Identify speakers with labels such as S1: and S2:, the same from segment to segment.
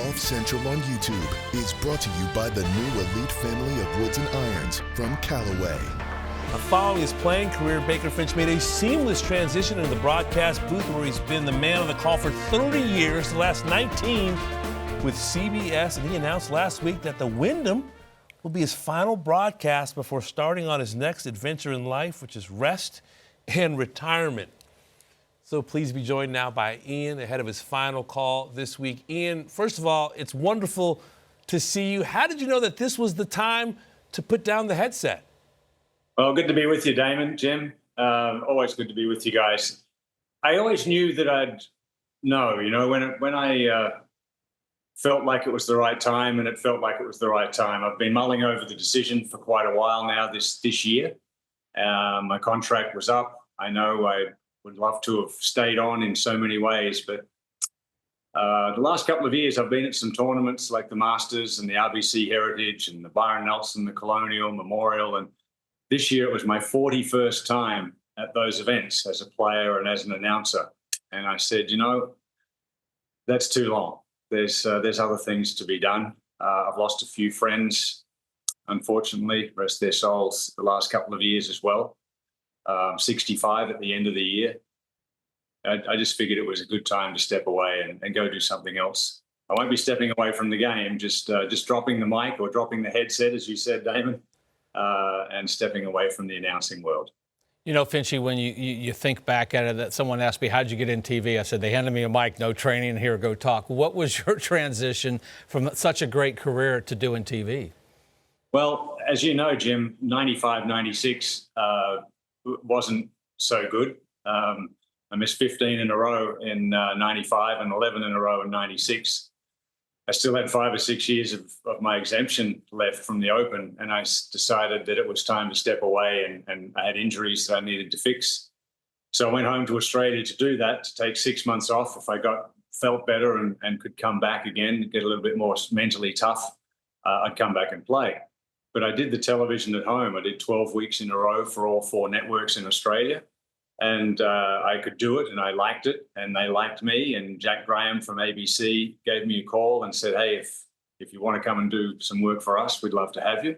S1: Golf Central on YouTube is brought to you by the new elite family of woods and irons from Callaway.
S2: Following his playing career, Baker-Finch made a seamless transition into the broadcast booth where he's been the man on the call for 30 years, the last 19 with CBS, and he announced last week that the Wyndham will be his final broadcast before starting on his next adventure in life, which is rest and retirement. So pleased to be joined now by Ian ahead of his final call this week. Ian, first of all, it's wonderful to see you. How did you know that this was the time to put down the headset?
S3: Well, good to be with you, Damon, Jim. Always good to be with you guys. I always knew that I'd know, when I felt like it was the right time, and it felt like it was the right time. I've been mulling over the decision for quite a while now this year. My contract was up. I know I would love to have stayed on in so many ways, but the last couple of years I've been at some tournaments like the Masters and the RBC Heritage and the Byron Nelson, the Colonial Memorial, and this year it was my 41st time at those events as a player and as an announcer. And I said, that's too long. There's other things to be done. I've lost a few friends, unfortunately, rest their souls, the last couple of years as well. 65 at the end of the year. I just figured it was a good time to step away and go do something else. I won't be stepping away from the game, just dropping the mic or dropping the headset, as you said, Damon, and stepping away from the announcing world.
S4: Finchy, when you think back at it, that someone asked me, how'd you get in TV? I said, they handed me a mic, no training, here, go talk. What was your transition from such a great career to doing TV?
S3: Well, as you know, Jim, 95, 96 wasn't so good. I missed 15 in a row in 95 and 11 in a row in 96. I still had 5 or 6 years of my exemption left from the Open, and I decided that it was time to step away, and I had injuries that I needed to fix. So I went home to Australia to do that, to take 6 months off. If I felt better and could come back again, get a little bit more mentally tough, I'd come back and play. But I did the television at home. I did 12 weeks in a row for all 4 networks in Australia. And I could do it, and I liked it, and they liked me. And Jack Graham from ABC gave me a call and said, hey, if you want to come and do some work for us, we'd love to have you.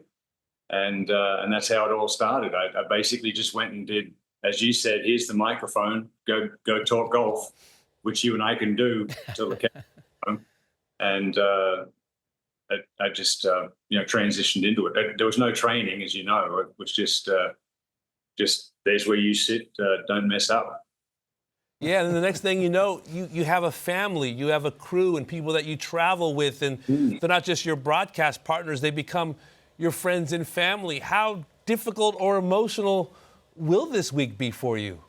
S3: And that's how it all started. I basically just went and did, as you said, here's the microphone, go talk golf, which you and I can do till the camera. And I just transitioned into it. There was no training, as you know. It was just there's where you sit, don't mess up.
S2: Yeah, and the next thing you know, you have a family, you have a crew and people that you travel with, and they're not just your broadcast partners, they become your friends and family. How difficult or emotional will this week be for you?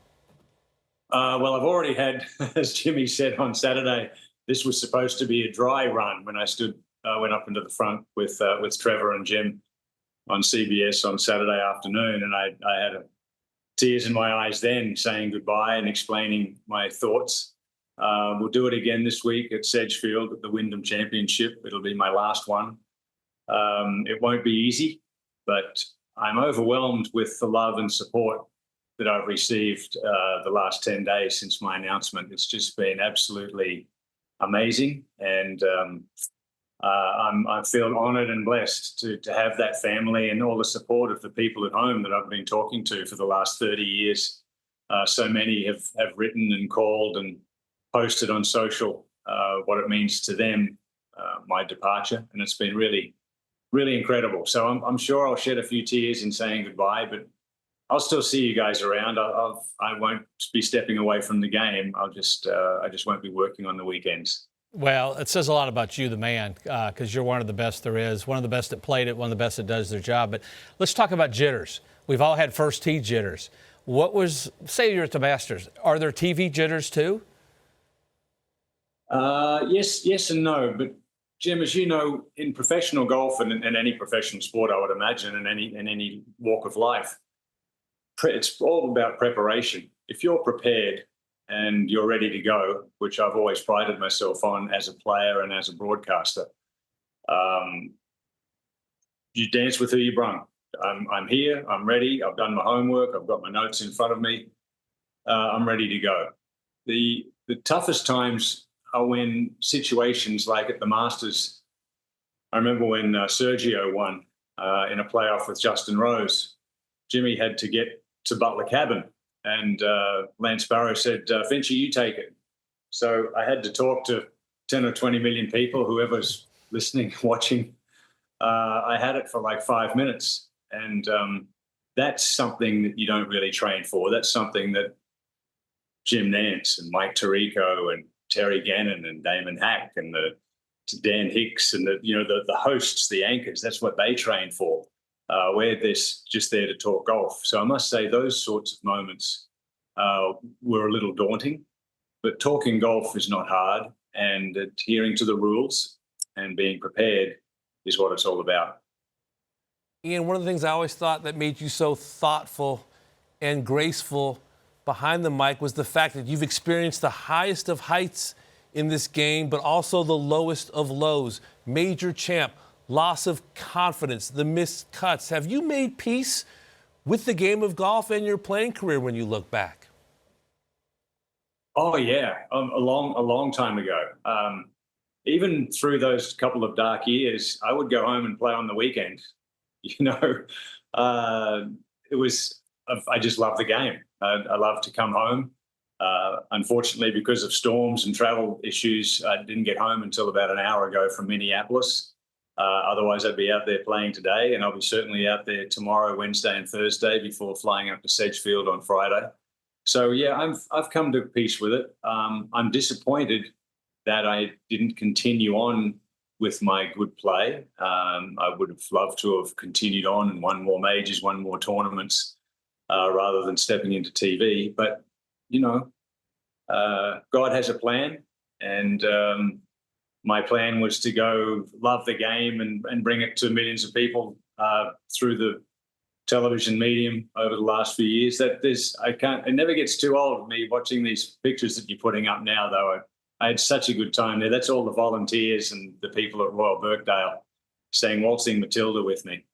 S3: Well, I've already had, as Jimmy said on Saturday, this was supposed to be a dry run when I went up into the front with Trevor and Jim on CBS on Saturday afternoon, and I had tears in my eyes then, saying goodbye and explaining my thoughts. We'll do it again this week at Sedgefield at the Wyndham Championship. It'll be my last one. It won't be easy, but I'm overwhelmed with the love and support that I've received the last 10 days since my announcement. It's just been absolutely amazing, and I feel honoured and blessed to have that family and all the support of the people at home that I've been talking to for the last 30 years. So many have written and called and posted on social what it means to them, my departure, and it's been really, really incredible. So I'm sure I'll shed a few tears in saying goodbye, but I'll still see you guys around. I won't be stepping away from the game. I just won't be working on the weekends.
S4: Well, it says a lot about you, the man, because you're one of the best there is, one of the best that played it, one of the best that does their job. But let's talk about jitters. We've all had first tee jitters. Say you're at the Masters, are there TV jitters too?
S3: Yes and no. But Jim, as you know, in professional golf and any professional sport, I would imagine, in any walk of life, it's all about preparation. If you're prepared and you're ready to go, which I've always prided myself on as a player and as a broadcaster, you dance with who you brung. I'm here, I'm ready, I've done my homework, I've got my notes in front of me, I'm ready to go. The toughest times are when situations like at the Masters. I remember when Sergio won in a playoff with Justin Rose. Jimmy had to get to Butler Cabin, and Lance Barrow said, "Finchy, you take it." So I had to talk to 10 or 20 million people, whoever's listening, watching. I had it for like 5 minutes, and that's something that you don't really train for. That's something that Jim Nance and Mike Tirico and Terry Gannon and Damon Hack and Dan Hicks and the hosts, the anchors, that's what they train for. We're just there to talk golf. So I must say those sorts of moments were a little daunting, but talking golf is not hard, and adhering to the rules and being prepared is what it's all about.
S2: Ian, one of the things I always thought that made you so thoughtful and graceful behind the mic was the fact that you've experienced the highest of heights in this game, but also the lowest of lows. Major champ, loss of confidence, the missed cuts. Have you made peace with the game of golf and your playing career when you look back?
S3: Oh yeah, a long time ago. Even through those couple of dark years, I would go home and play on the weekend. It was. I just love the game. I love to come home. Unfortunately, because of storms and travel issues, I didn't get home until about an hour ago from Minneapolis. Otherwise, I'd be out there playing today, and I'll be certainly out there tomorrow, Wednesday, and Thursday before flying up to Sedgefield on Friday. So yeah, I've come to peace with it. I'm disappointed that I didn't continue on with my good play. I would have loved to have continued on and won more majors, won more tournaments, rather than stepping into TV. But God has a plan, and my plan was to go love the game and bring it to millions of people through the television medium over the last few years. It never gets too old of me watching these pictures that you're putting up now, though. I had such a good time there. That's all the volunteers and the people at Royal Birkdale sang Waltzing Matilda with me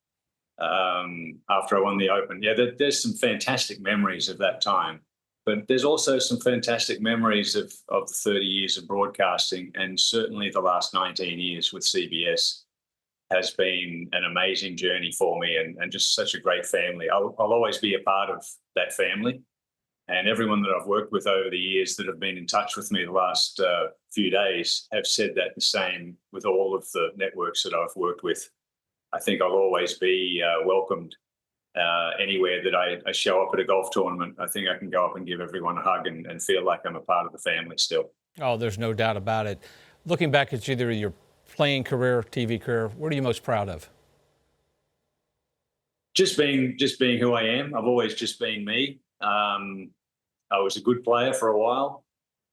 S3: after I won the Open. Yeah, there's some fantastic memories of that time. But there's also some fantastic memories of the 30 years of broadcasting, and certainly the last 19 years with CBS has been an amazing journey for me, and just such a great family. I'll always be a part of that family. And everyone that I've worked with over the years that have been in touch with me the last few days have said that the same with all of the networks that I've worked with. I think I'll always be welcomed anywhere that I show up at a golf tournament. I think I can go up and give everyone a hug and feel like I'm a part of the family still.
S4: Oh, there's no doubt about it. Looking back at either your playing career, TV career, what are you most proud of?
S3: Just being who I am. I've always just been me. I was a good player for a while.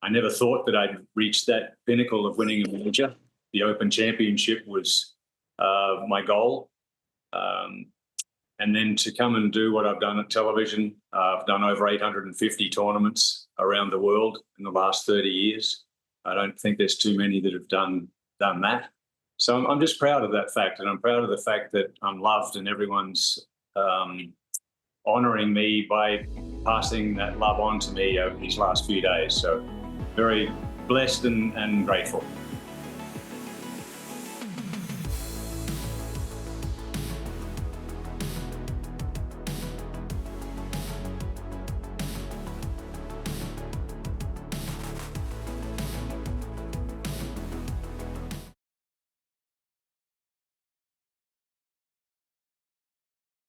S3: I never thought that I'd reach that pinnacle of winning a major. The Open Championship was my goal. And then to come and do what I've done at television, I've done over 850 tournaments around the world in the last 30 years. I don't think there's too many that have done that. So I'm just proud of that fact, and I'm proud of the fact that I'm loved and everyone's honouring me by passing that love on to me over these last few days. So very blessed and grateful.